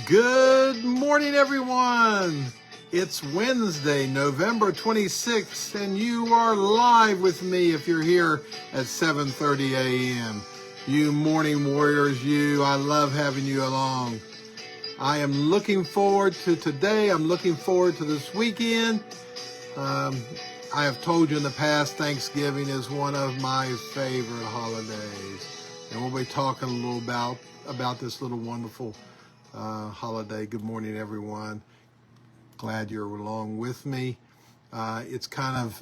Good morning, everyone. It's Wednesday, November 26th, and you are live with me if you're here at 7:30 a.m. You morning warriors, I love having you along. I am looking forward to today. I'm looking forward to this weekend. I have told you in the past, Thanksgiving is one of my favorite holidays. And we'll be talking a little about this little wonderful holiday. Good morning, everyone. Glad you're along with me. It's kind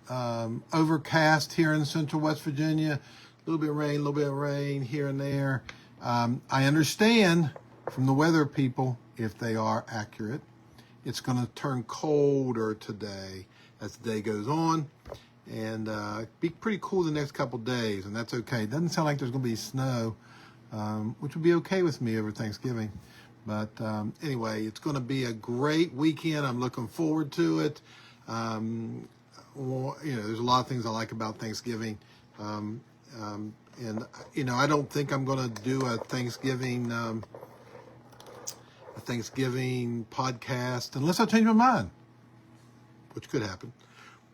of overcast here in central West Virginia. A little bit of rain here and there. I understand from the weather people, if they are accurate, it's going to turn colder today as the day goes on, and be pretty cool the next couple days, and that's okay. It doesn't sound like there's going to be snow, which would be okay with me over Thanksgiving. But anyway, it's going to be a great weekend. I'm looking forward to it. There's a lot of things I like about Thanksgiving. And I don't think I'm going to do a Thanksgiving podcast unless I change my mind, which could happen.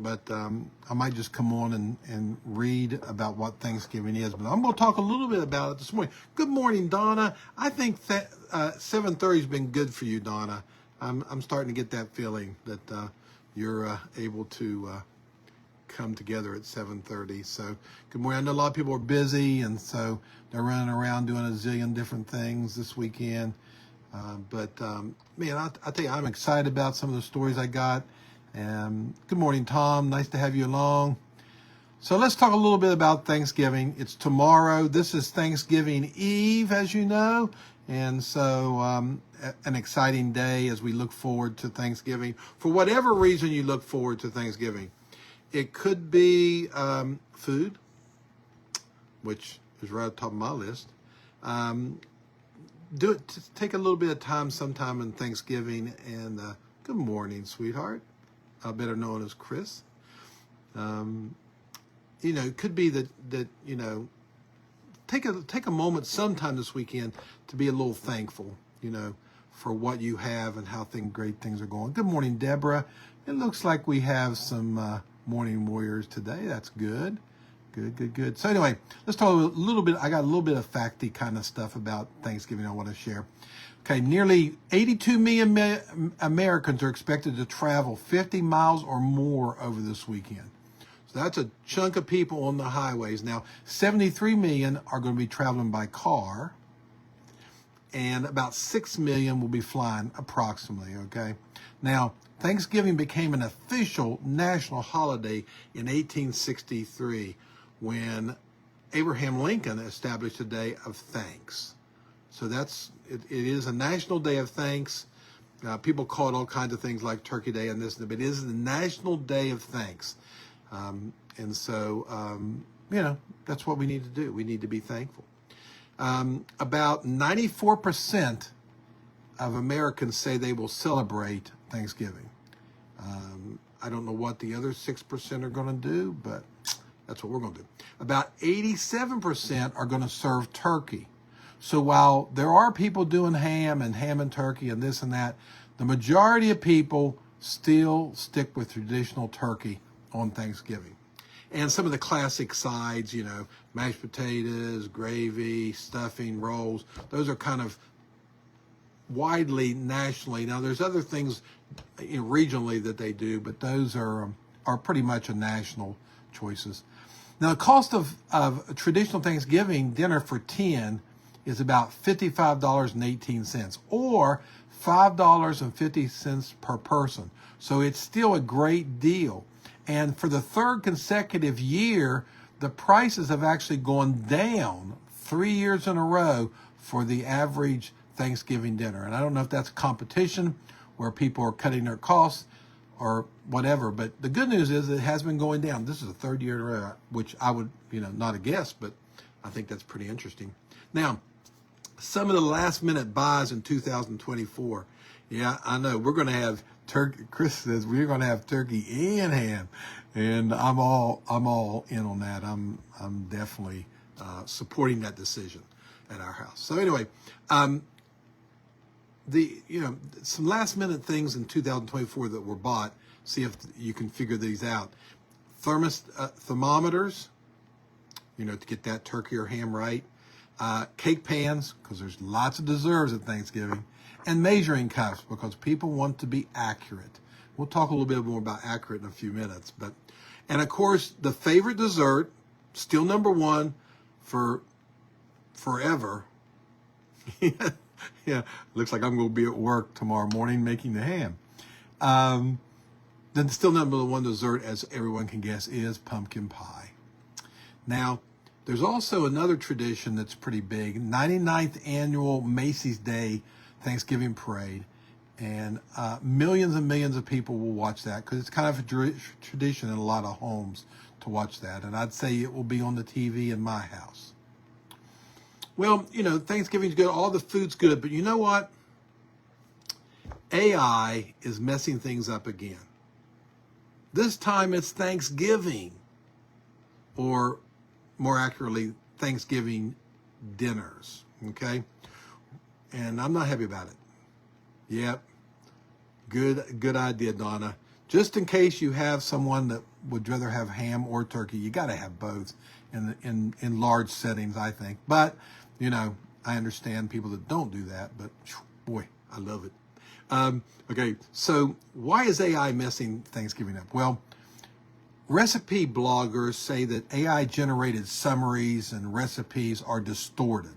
But I might just come on and read about what Thanksgiving is. But I'm going to talk a little bit about it this morning. Good morning, Donna. I think that 7:30 has been good for you, Donna. I'm starting to get that feeling that you're able to come together at 7:30. So good morning. I know a lot of people are busy, and so they're running around doing a zillion different things this weekend. But man, I tell you, I'm excited about some of the stories I got. Good morning, Tom. Nice to have you along. So let's talk a little bit about Thanksgiving. It's tomorrow. This is Thanksgiving Eve, as you know. And so an exciting day as we look forward to Thanksgiving. For whatever reason you look forward to Thanksgiving. It could be food, which is right at the top of my list. Take a little bit of time sometime in Thanksgiving. And good morning, sweetheart. Better known as Chris. It could be that take a moment sometime this weekend to be a little thankful, for what you have and how great things are going. Good morning, Deborah. It looks like we have some morning warriors today. That's good. Good. So anyway, let's talk a little bit. I got a little bit of facty kind of stuff about Thanksgiving I want to share. Okay, nearly 82 million Americans are expected to travel 50 miles or more over this weekend. So that's a chunk of people on the highways. Now, 73 million are going to be traveling by car, and about 6 million will be flying approximately, okay? Now, Thanksgiving became an official national holiday in 1863 when Abraham Lincoln established a day of thanks. So it is a national day of thanks. People call it all kinds of things like Turkey Day and this, but it is the National Day of Thanks. And so, that's what we need to do. We need to be thankful. About 94% of Americans say they will celebrate Thanksgiving. I don't know what the other 6% are going to do, but that's what we're going to do. About 87% are going to serve turkey. So while there are people doing ham and turkey and this and that, the majority of people still stick with traditional turkey on Thanksgiving. And some of the classic sides, mashed potatoes, gravy, stuffing, rolls, those are kind of widely nationally. Now there's other things regionally that they do, but those are pretty much a national choices. Now the cost of a traditional Thanksgiving dinner for 10 is about $55.18 or $5.50 per person. So it's still a great deal. And for the third consecutive year, the prices have actually gone down 3 years in a row for the average Thanksgiving dinner. And I don't know if that's competition where people are cutting their costs or whatever, but the good news is it has been going down. This is the third year in a row, which I would, not a guess, but I think that's pretty interesting. Now, some of the last minute buys in 2024. Yeah, I know we're going to have turkey. Chris says we're going to have turkey and ham, and I'm all in on that. I'm definitely supporting that decision at our house. So anyway, some last minute things in 2024 that were bought. See if you can figure these out. Thermometers, to get that turkey or ham right. Cake pans, because there's lots of desserts at Thanksgiving. And measuring cups, because people want to be accurate. We'll talk a little bit more about accurate in a few minutes. And of course, the favorite dessert, still number one for forever. Yeah, looks like I'm going to be at work tomorrow morning making the ham. Then still number one dessert, as everyone can guess, is pumpkin pie. Now, there's also another tradition that's pretty big, 99th annual Macy's Day Thanksgiving Parade. And millions and millions of people will watch that because it's kind of a tradition in a lot of homes to watch that. And I'd say it will be on the TV in my house. Well, Thanksgiving's good. All the food's good. But you know what? AI is messing things up again. This time it's Thanksgiving. Or more accurately, Thanksgiving dinners. Okay? And I'm not happy about it. Yep. Good idea, Donna. Just in case you have someone that would rather have ham or turkey, you got to have both in large settings, I think. But, I understand people that don't do that, but boy, I love it. Okay, so why is AI messing Thanksgiving up? Well, recipe bloggers say that AI-generated summaries and recipes are distorted.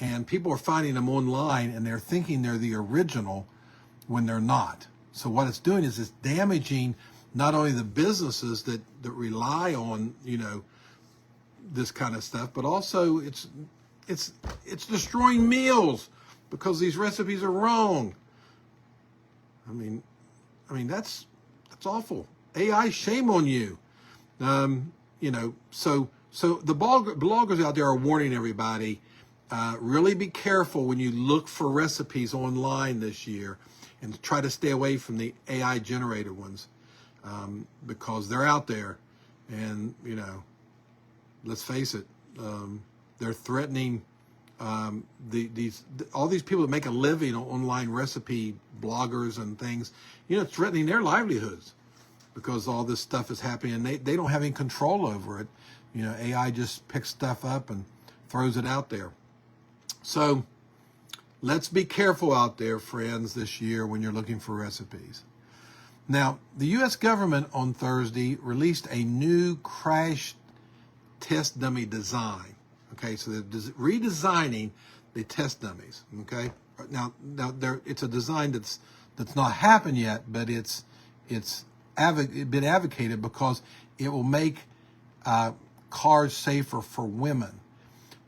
And people are finding them online, and they're thinking they're the original when they're not. So what it's doing is it's damaging not only the businesses that rely on, this kind of stuff, but also it's destroying meals because these recipes are wrong. I mean that's awful. AI, shame on you. So the bloggers out there are warning everybody. Really be careful when you look for recipes online this year and try to stay away from the AI generated ones because they're out there and, let's face it, they're threatening all these people that make a living on online recipe bloggers and things, threatening their livelihoods because all this stuff is happening and they don't have any control over it. AI just picks stuff up and throws it out there. So let's be careful out there, friends, this year when you're looking for recipes. Now, the U.S. government on Thursday released a new crash test dummy design. Okay, so they're redesigning the test dummies. Okay, now it's a design that's not happened yet, but it's been advocated because it will make cars safer for women.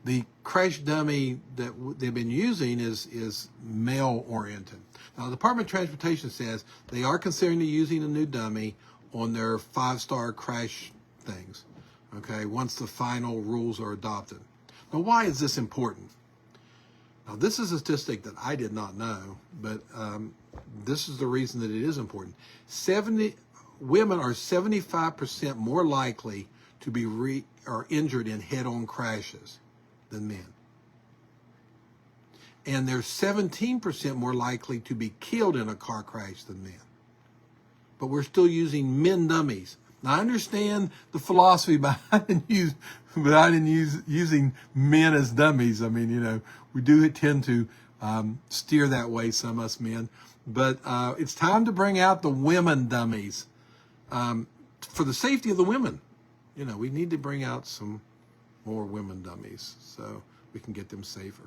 The crash dummy that they've been using is male-oriented. Now, the Department of Transportation says they are considering using a new dummy on their 5-star crash things, okay, once the final rules are adopted. Now, why is this important? Now, this is a statistic that I did not know, but this is the reason that it is important. Women are 75% more likely to be injured in head-on crashes than men. And they're 17% more likely to be killed in a car crash than men. But we're still using men dummies. Now, I understand the philosophy behind using men as dummies. I mean, we do tend to steer that way, some of us men. But it's time to bring out the women dummies for the safety of the women. We need to bring out some more women dummies so we can get them safer.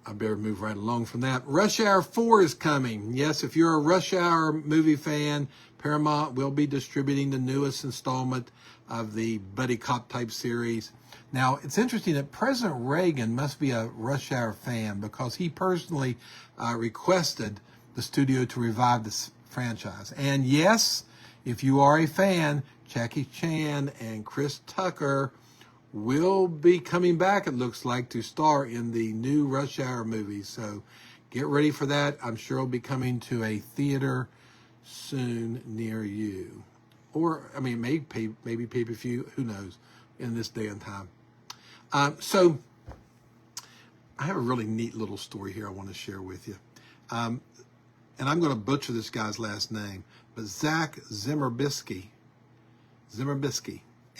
I better move right along from that. Rush Hour 4 is coming. Yes, if you're a Rush Hour movie fan, Paramount will be distributing the newest installment of the buddy cop type series. Now, it's interesting that President Reagan must be a Rush Hour fan because he personally requested the studio to revive this franchise. And yes, if you are a fan, Jackie Chan and Chris Tucker will be coming back, it looks like, to star in the new Rush Hour movie. So get ready for that. I'm sure it'll be coming to a theater soon near you. Or, maybe pay-per-view, who knows, in this day and time. So I have a really neat little story here I want to share with you. And I'm going to butcher this guy's last name, but Zach Zimmerbisky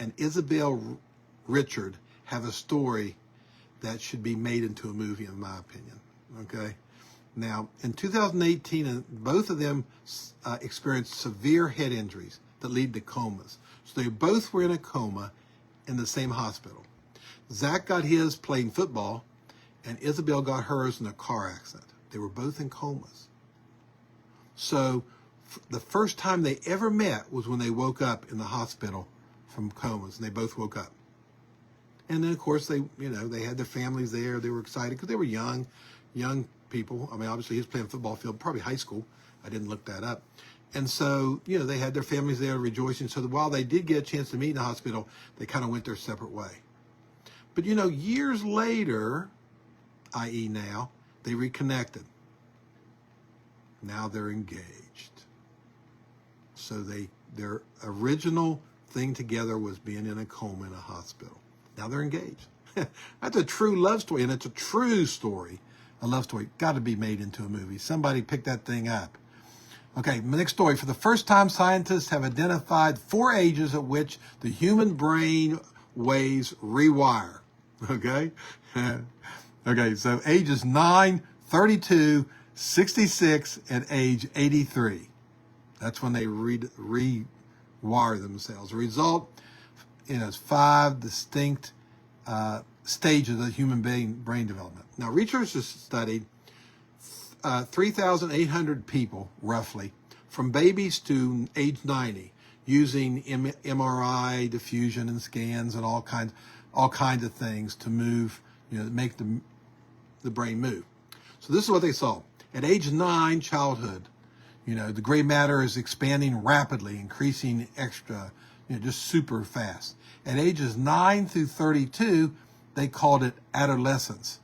and Isabel Richard have a story that should be made into a movie, in my opinion. Okay. Now, in 2018, both of them experienced severe head injuries that lead to comas. So they both were in a coma in the same hospital. Zach got his playing football, and Isabel got hers in a car accident. They were both in comas. So the first time they ever met was when they woke up in the hospital from comas, and they both woke up. And then, of course, they had their families there. They were excited because they were young people. I mean, obviously, he was playing football field, probably high school. I didn't look that up. And so, they had their families there rejoicing. So that while they did get a chance to meet in the hospital, they kind of went their separate way. But, years later, i.e. now, they reconnected. Now they're engaged. So their original thing together was being in a coma in a hospital. Now they're engaged. That's a true love story, and it's a true story. A love story. Got to be made into a movie. Somebody pick that thing up. Okay, next story. For the first time, scientists have identified 4 ages at which the human brain waves rewire. Okay? Okay, so ages 9, 32, 66, and age 83. That's when they rewire themselves. The result is 5 distinct stages of human brain development. Now, researchers studied 3,800 people, roughly, from babies to age 90, using MRI, diffusion, and scans, and all kinds of things to move, make the brain move. So this is what they saw. At age 9, childhood, the gray matter is expanding rapidly, increasing extra, just super fast. At ages 9 through 32, they called it adolescence.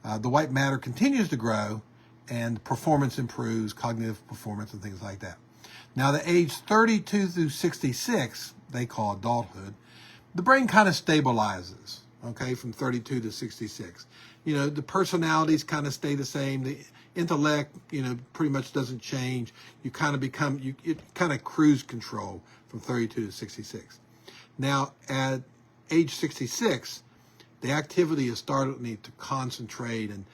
The white matter continues to grow, and performance improves, cognitive performance and things like that. Now, the age 32 through 66, they call adulthood, the brain kind of stabilizes, okay, from 32 to 66. The personalities kind of stay the same. The intellect, pretty much doesn't change. You kind of it kind of cruise control from 32 to 66. Now, at age 66, the activity is starting to concentrate and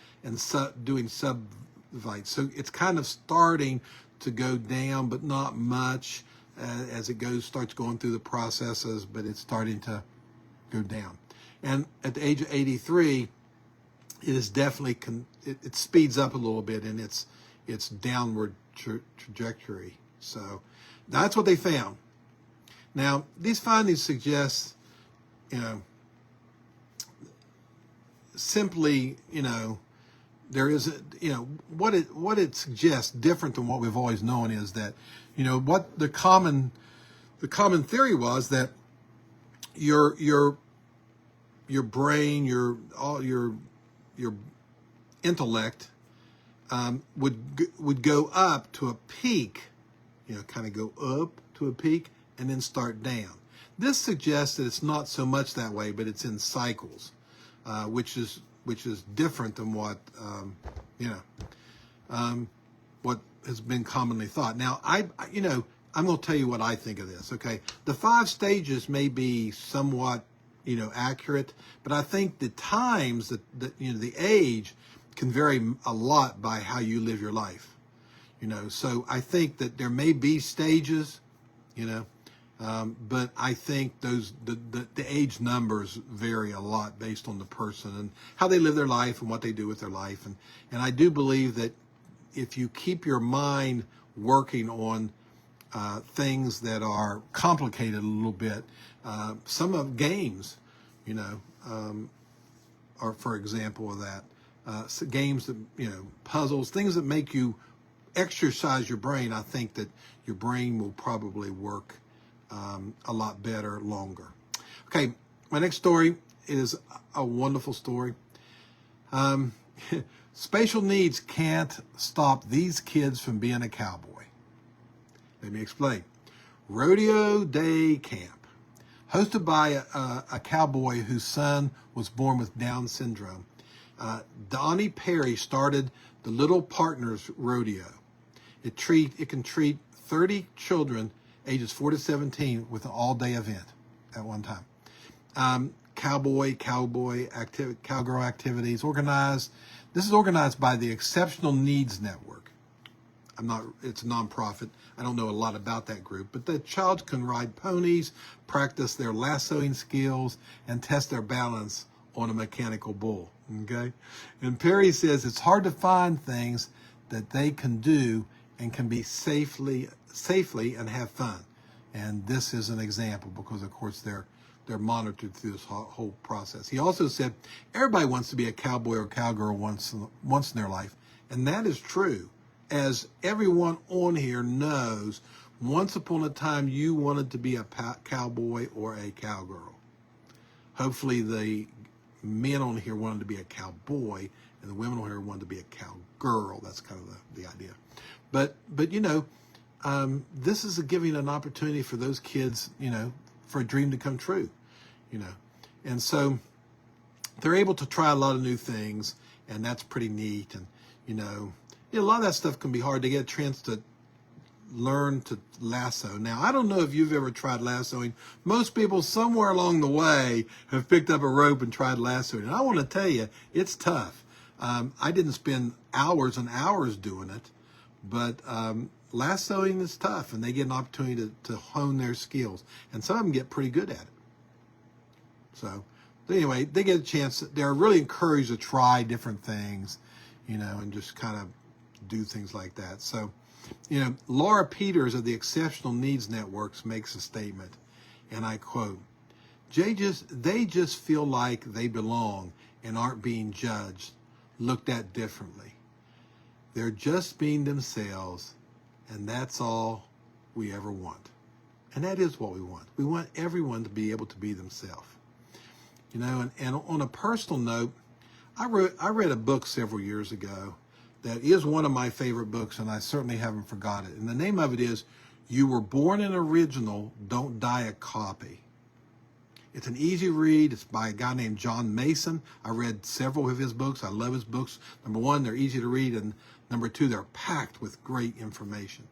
doing subvites. So it's kind of starting to go down, but not much as it starts going through the processes, but it's starting to go down. And at the age of 83, it is definitely, it speeds up a little bit in its downward trajectory. So that's what they found. Now, these findings suggest, simply, there is, what it suggests different than what we've always known is that, what the common theory was that your brain, your intellect would go up to a peak, kind of go up to a peak and then start down. This suggests that it's not so much that way, but it's in cycles, which is different than what what has been commonly thought. Now, I'm going to tell you what I think of this. Okay, the 5 stages may be somewhat accurate, but I think the times that the age can vary a lot by how you live your life. So I think that there may be stages, but I think the age numbers vary a lot based on the person and how they live their life and what they do with their life. And I do believe that if you keep your mind working on things that are complicated a little bit, some of games, are for example of that. So games that, puzzles, things that make you exercise your brain, I think that your brain will probably work a lot better longer. Okay, my next story is a wonderful story. Spatial needs can't stop these kids from being a cowboy. Let me explain. Rodeo Day Camp, hosted by a cowboy whose son was born with Down syndrome, Donnie Perry started the Little Partners Rodeo. It can treat 30 children ages 4 to 17 with an all-day event at one time. Cowgirl activities organized. This is organized by the Exceptional Needs Network. It's a nonprofit. I don't know a lot about that group, but the child can ride ponies, practice their lassoing skills, and test their balance on a mechanical bull. Okay? And Perry says it's hard to find things that they can do and can be safely and have fun. And this is an example because, of course, they're monitored through this whole process. He also said everybody wants to be a cowboy or cowgirl once in their life, and that is true. As everyone on here knows, once upon a time you wanted to be a cowboy or a cowgirl. Hopefully the men on here wanted to be a cowboy, and the women on here wanted to be a cowgirl. That's kind of the idea. But this is giving an opportunity for those kids, for a dream to come true, And so they're able to try a lot of new things, and that's pretty neat. And, a lot of that stuff can be hard to get a chance to learn to lasso. Now, I don't know if you've ever tried lassoing. Most people somewhere along the way have picked up a rope and tried lassoing. And I want to tell you, it's tough. I didn't spend hours and hours doing it, but lassoing is tough, and they get an opportunity to hone their skills. And some of them get pretty good at it. So anyway, they get a chance. They're really encouraged to try different things, and just kind of do things like that. So, Laura Peters of the Exceptional Needs Networks makes a statement, and I quote, they just feel like they belong and aren't being judged, looked at differently. They're just being themselves, and that's all we ever want. And that is what we want. We want everyone to be able to be themselves. And on a personal note, I read a book several years ago that is one of my favorite books, and I certainly haven't forgot it. And the name of it is You Were Born an Original, Don't Die a Copy. It's an easy read. It's by a guy named John Mason. I read several of his books. I love his books. Number one, they're easy to read, and number two, they're packed with great information.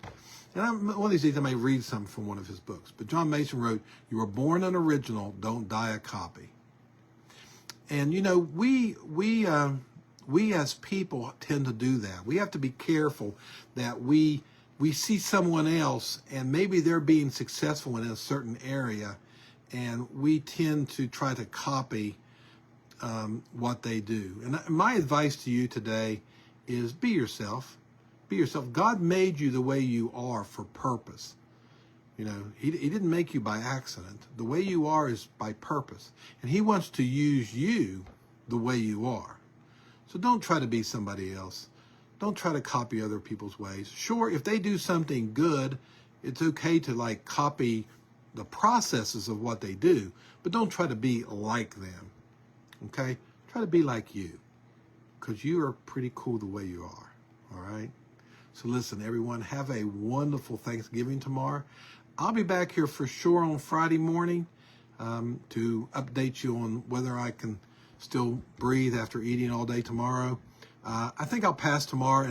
And one of these days I may read some from one of his books. But John Mason wrote, You were born an original, don't die a copy. And, we as people tend to do that. We have to be careful that we see someone else and maybe they're being successful in a certain area, and we tend to try to copy what they do. And my advice to you today is be yourself. Be yourself. God made you the way you are for purpose. He didn't make you by accident. The way you are is by purpose. And he wants to use you the way you are. So don't try to be somebody else. Don't try to copy other people's ways. Sure, if they do something good, it's okay to copy the processes of what they do, but don't try to be like them. Okay? Try to be like you, because you are pretty cool the way you are. All right? So listen, everyone, have a wonderful Thanksgiving tomorrow. I'll be back here for sure on Friday morning to update you on whether I can still breathe after eating all day tomorrow. I think I'll pass tomorrow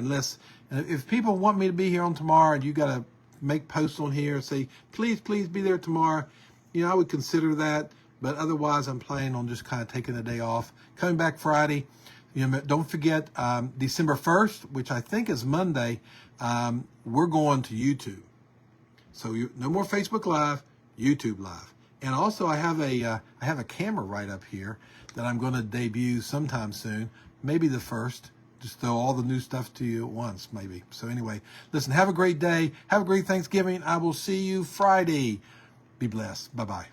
if people want me to be here on tomorrow and you got to make posts on here and say, please be there tomorrow, I would consider that. But otherwise, I'm planning on just kind of taking a day off. Coming back Friday. Don't forget December 1st, which I think is Monday, we're going to YouTube. So no more Facebook Live, YouTube Live. And also I have a camera right up here that I'm going to debut sometime soon, maybe the 1st. Just throw all the new stuff to you at once, maybe. So anyway, listen, have a great day. Have a great Thanksgiving. I will see you Friday. Be blessed. Bye-bye.